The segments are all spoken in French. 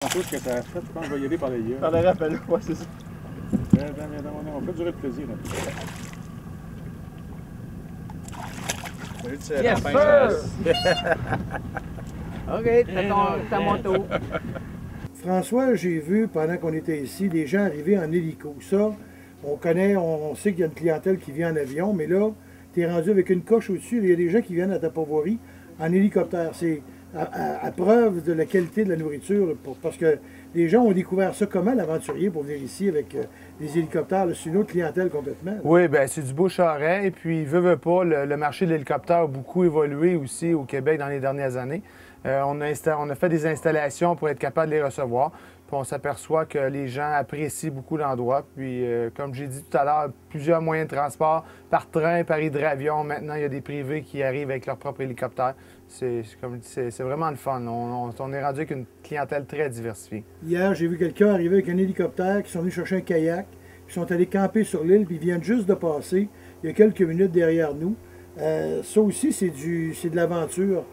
tantôt ce que tu as fait. Je pense que je vais y aller par les yeux. Par le rappel, ouais, c'est ça. Viens, on fait durer le plaisir. Yes, sir! OK, c'est à mon tour. François, j'ai vu pendant qu'on était ici des gens arriver en hélico. Ça, on connaît, on sait qu'il y a une clientèle qui vient en avion, mais là, tu es rendu avec une coche au-dessus. Il y a des gens qui viennent à ta pourvoirie en hélicoptère. C'est à preuve de la qualité de la nourriture, parce que les gens ont découvert ça comment, l'aventurier, pour venir ici avec des hélicoptères. C'est une autre clientèle complètement. Oui, bien, c'est du bouche-à-oreille. Puis, veut pas, le marché de l'hélicoptère a beaucoup évolué aussi au Québec dans les dernières années. On a fait des installations pour être capable de les recevoir. Puis on s'aperçoit que les gens apprécient beaucoup l'endroit. Puis, comme j'ai dit tout à l'heure, plusieurs moyens de transport, par train, par hydravion. Maintenant, il y a des privés qui arrivent avec leur propre hélicoptère. C'est vraiment le fun. On est rendu avec une clientèle très diversifiée. Hier, j'ai vu quelqu'un arriver avec un hélicoptère, qui sont venus chercher un kayak, puis sont allés camper sur l'île, puis ils viennent juste de passer, il y a quelques minutes derrière nous. Ça aussi, c'est de l'aventure.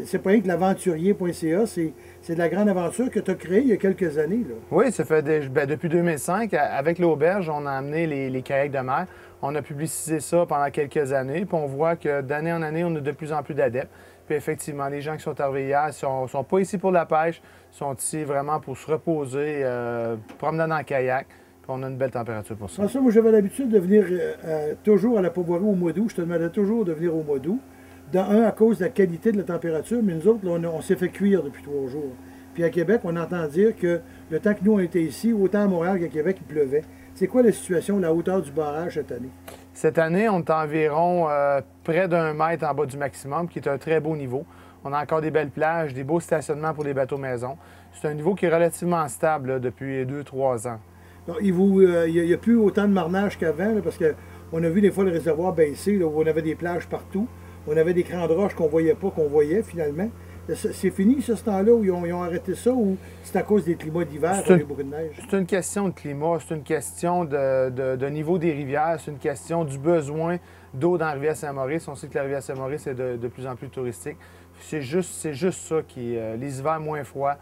C'est pas rien que l'aventurier.ca, c'est de la grande aventure que tu as créée il y a quelques années. Là. Oui, ça fait depuis 2005. Avec l'auberge, on a amené les kayaks de mer. On a publicisé ça pendant quelques années. Puis on voit que d'année en année, on a de plus en plus d'adeptes. Puis effectivement, les gens qui sont arrivés hier ne sont pas ici pour la pêche, sont ici vraiment pour se reposer, promener dans le kayak. Puis on a une belle température pour ça. François, moi j'avais l'habitude de venir toujours à la pourvoirie au mois d'août. Je te demandais toujours de venir au mois d'août. À cause de la qualité de la température, mais nous autres, là, on s'est fait cuire depuis 3 jours. Puis à Québec, on entend dire que le temps que nous on était ici, autant à Montréal qu'à Québec, il pleuvait. C'est quoi la situation, la hauteur du barrage cette année? Cette année, on est environ près d'1 mètre en bas du maximum, qui est un très beau niveau. On a encore des belles plages, des beaux stationnements pour les bateaux maison. C'est un niveau qui est relativement stable là, depuis 2-3 ans. Donc, il n'y a plus autant de marnage qu'avant, parce qu'on a vu des fois le réservoir baisser, là, où on avait des plages partout. On avait des crans de roche qu'on voyait pas, qu'on voyait finalement. C'est fini, ce temps-là, où ils ont arrêté ça, ou c'est à cause des climats d'hiver, quand il y a beaucoup de neige? C'est une question de climat, c'est une question de niveau des rivières, c'est une question du besoin d'eau dans la rivière Saint-Maurice. On sait que la rivière Saint-Maurice est de plus en plus touristique. C'est juste ça qui les hivers moins froids.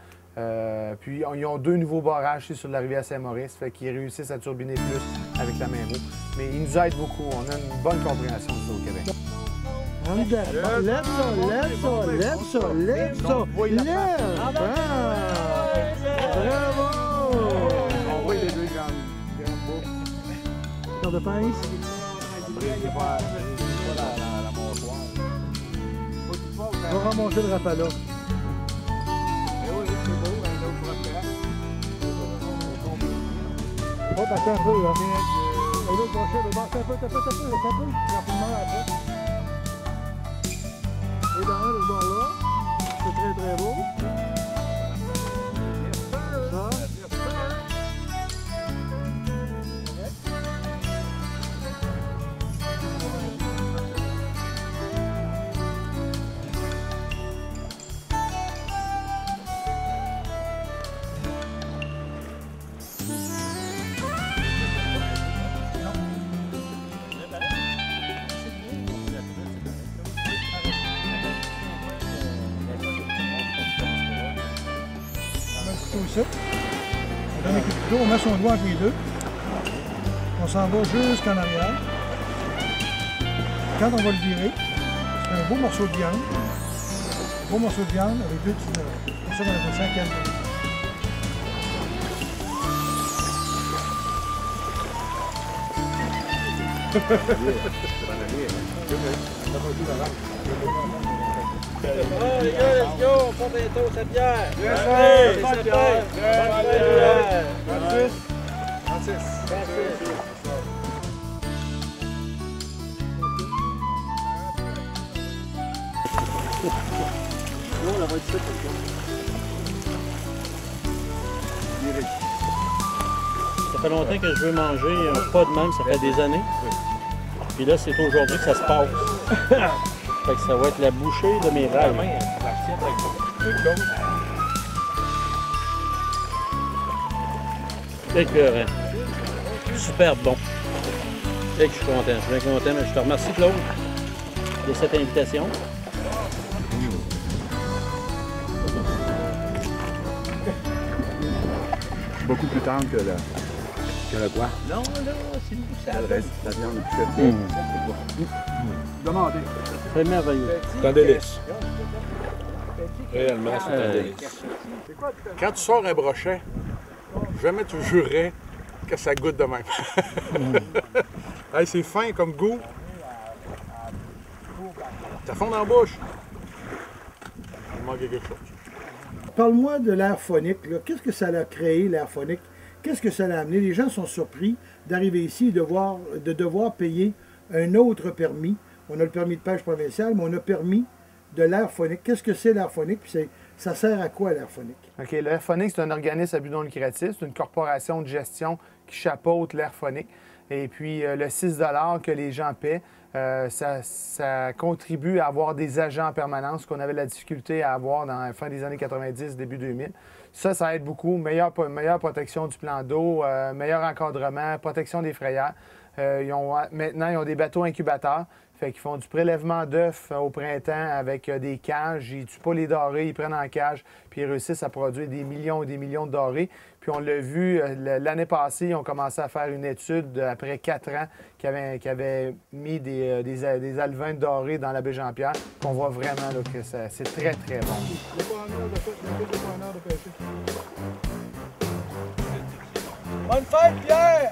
Puis ils ont 2 nouveaux barrages sur la rivière Saint-Maurice, fait qu'ils réussissent à turbiner plus avec la même eau. Mais ils nous aident beaucoup, on a une bonne compréhension de l'eau au Québec. Lève ça, lève ça, lève ça, lève ça, lève! Bravo! On voit les 2 grandes boucles. Corde de pince? On va ramasser le rapala. Hop, attends un peu, là. Et l'autre crochet, un peu, rapidement après. Et dans le bord là, c'est très très beau. Ça. Ça. On donne un coup de couteau, on met son doigt entre les deux. On s'en va jusqu'en arrière. Quand on va le virer, c'est un beau morceau de viande. Un beau morceau de viande avec 2 petits nerfs. Pour ça, on appelle ça un canne. Oh les gars, let's go, on porte les toasts à Pierre. Yes, Allez, bonne c'est Pierre. fait. Bonne Pierre. Francis. Non, la va être ça fait longtemps que je veux manger un repas de même, ça fait des années. Puis là, c'est aujourd'hui que ça se passe. Fait que ça va être la bouchée de mes rêves. Écœurant. Super bon. Et que je suis content. Je suis bien content. Je te remercie, Claude, de cette invitation. beaucoup plus tendre que le quoi? Non, là, c'est une Le boussade. reste, la viande est plus faite. Demandez. C'est merveilleux. C'est un délice. Réellement, c'est un délice. Quand tu sors un brochet, jamais tu jurerais que ça goûte de même. Hey, c'est fin comme goût. Ça fond dans la bouche. Il manque quelque chose. Parle-moi de l'air phonique. Là. Qu'est-ce que ça a créé, l'air phonique? Qu'est-ce que ça a amené? Les gens sont surpris d'arriver ici et de devoir payer un autre permis. On a le permis de pêche provincial, mais on a permis de l'air phonique. Qu'est-ce que c'est l'air phonique? Puis ça sert à quoi l'air phonique? OK, l'air phonique, c'est un organisme à but non lucratif. C'est une corporation de gestion qui chapeaute l'air phonique. Et puis, le 6 que les gens paient, ça contribue à avoir des agents en permanence qu'on avait la difficulté à avoir dans la fin des années 90, début 2000. Ça aide beaucoup. Meilleure protection du plan d'eau, meilleur encadrement, protection des frayères. Maintenant, ils ont des bateaux incubateurs. Fait qu'ils font du prélèvement d'œufs au printemps avec des cages. Ils ne tuent pas les dorés, ils prennent en cage, puis ils réussissent à produire des millions et des millions de dorés. Puis on l'a vu, l'année passée, ils ont commencé à faire une étude après 4 ans qui avait mis des alevins dorés dans la baie Jean-Pierre. Puis on voit vraiment là, que c'est très, très bon. Bonne fête, Pierre!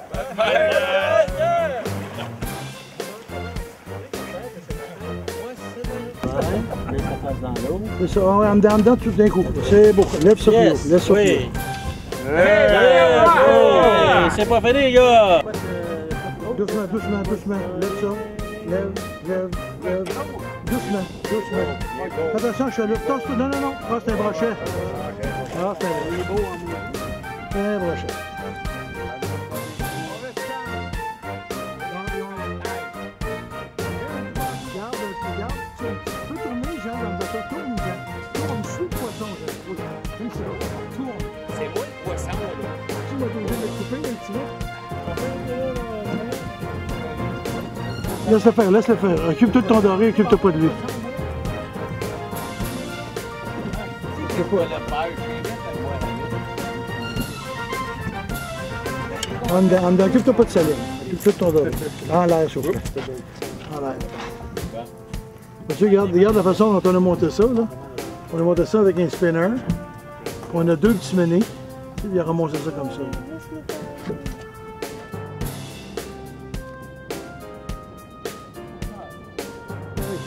Ouais, ça passe dans l'eau. C'est ça, en dedans tout d'un coup. C'est beau. Lève ça plus haut. Lève ça plus Oui. haut. Hey, c'est pas fini, les gars! Doucement, doucement, doucement. Lève ça. Lève. Doucement. Fais attention, je suis là. Non. Ah, c'est un brochet. Ah, c'est un brochet. Regarde, tu peux tourner, Jean, dans le bateau. Tourne, suis le poisson, Jean. Comme ça. Tourne. C'est moi le poisson, là. Tu vas obligé de le couper un petit peu. Laisse-le faire. Occupe-toi de ton doré, occupe-toi pas de lui. C'est pas le faire, En dedans, occupe-toi pas de saline. Occupe-toi de ton doré. En l'air, surtout. En l'air. Monsieur, regarde la façon dont on a monté ça. Là. On a monté ça avec un spinner. On a 2 petits menés. Puis il a remonté ça comme ça.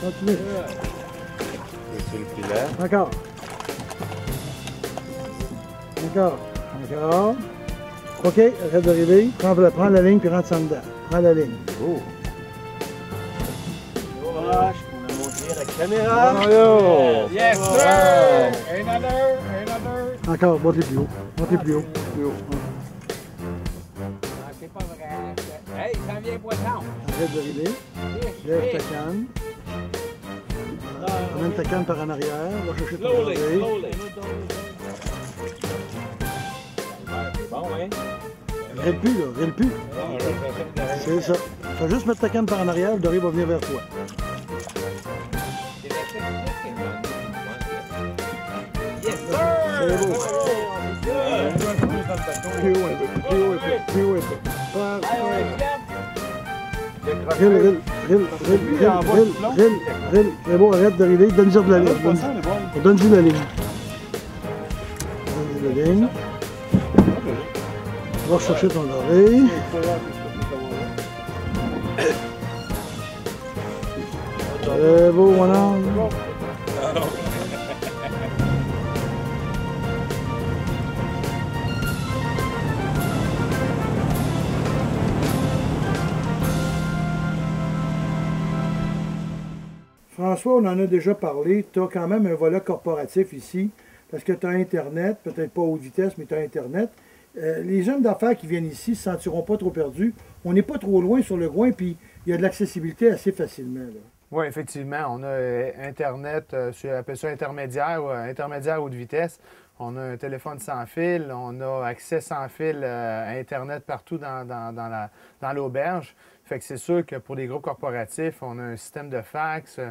Continue. C'est le filet. Encore. OK, arrête d'arriver. Prends la ligne puis rentre ça dedans. Prends la ligne. Oh. On a montré la caméra. Yes, sir! Another! Encore, monte plus haut. Plus haut. Ah, c'est pas vrai. Hey, ça vient poisson! Arrête d'arriver. Lève ta canne. Amène ta canne par en arrière. Va chercher ton doré. C'est bon, hein? Rêle plus. C'est ça. Faut juste mettre ta canne par en arrière, le doré va venir vers toi. C'est la technique qui est bonne. Yes, C'est sir! beau. Plus haut un peu. Rêle. C'est beau, arrête d'arriver. Donne-lui de la ligne. Donne-lui la ligne. Va chercher ton doré. C'est beau, mon ange. François, on en a déjà parlé. Tu as quand même un volet corporatif ici, parce que tu as Internet, peut-être pas haute vitesse, mais tu as Internet. Les hommes d'affaires qui viennent ici ne se sentiront pas trop perdus. On n'est pas trop loin sur le coin, puis il y a de l'accessibilité assez facilement. Là. Oui, effectivement. On a Internet, on appelle ça intermédiaire haute vitesse. On a un téléphone sans fil, on a accès sans fil à Internet partout dans l'auberge. Fait que c'est sûr que pour les groupes corporatifs, on a un système de fax.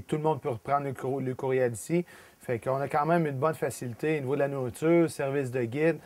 Tout le monde peut reprendre le courriel ici. Fait qu'on a quand même une bonne facilité au niveau de la nourriture, service de guide.